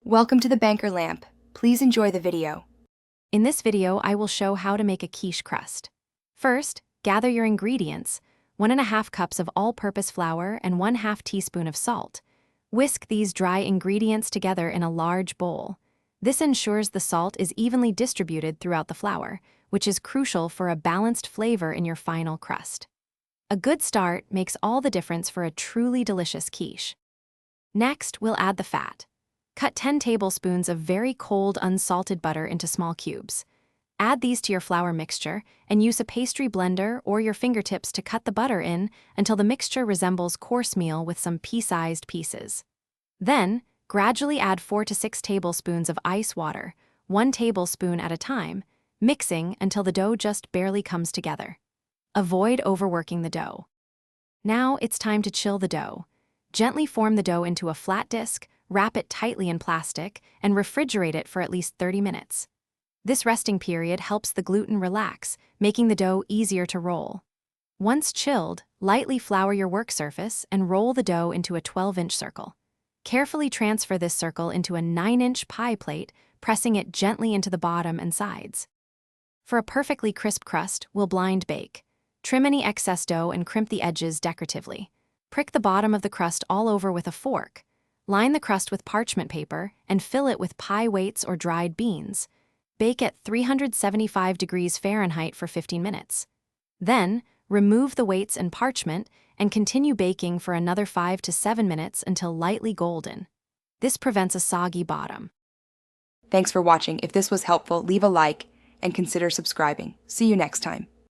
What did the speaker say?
Welcome to the Banker Lamp. Please enjoy the video. In this video, I will show how to make a quiche crust. First, gather your ingredients, 1½ cups of all-purpose flour and 1/2 teaspoon of salt. Whisk these dry ingredients together in a large bowl. This ensures the salt is evenly distributed throughout the flour, which is crucial for a balanced flavor in your final crust. A good start makes all the difference for a truly delicious quiche. Next, we'll add the fat. Cut 10 tablespoons of very cold, unsalted butter into small cubes. Add these to your flour mixture and use a pastry blender or your fingertips to cut the butter in until the mixture resembles coarse meal with some pea-sized pieces. Then, gradually add 4 to 6 tablespoons of ice water, 1 tablespoon at a time, mixing until the dough just barely comes together. Avoid overworking the dough. Now it's time to chill the dough. Gently form the dough into a flat disc, wrap it tightly in plastic, and refrigerate it for at least 30 minutes. This resting period helps the gluten relax, making the dough easier to roll. Once chilled, lightly flour your work surface and roll the dough into a 12-inch circle. Carefully transfer this circle into a 9-inch pie plate, pressing it gently into the bottom and sides. For a perfectly crisp crust, we'll blind bake. Trim any excess dough and crimp the edges decoratively. Prick the bottom of the crust all over with a fork. Line the crust with parchment paper and fill it with pie weights or dried beans. Bake at 375 degrees Fahrenheit for 15 minutes. Then, remove the weights and parchment and continue baking for another 5 to 7 minutes until lightly golden. This prevents a soggy bottom. Thanks for watching. If this was helpful, leave a like and consider subscribing. See you next time.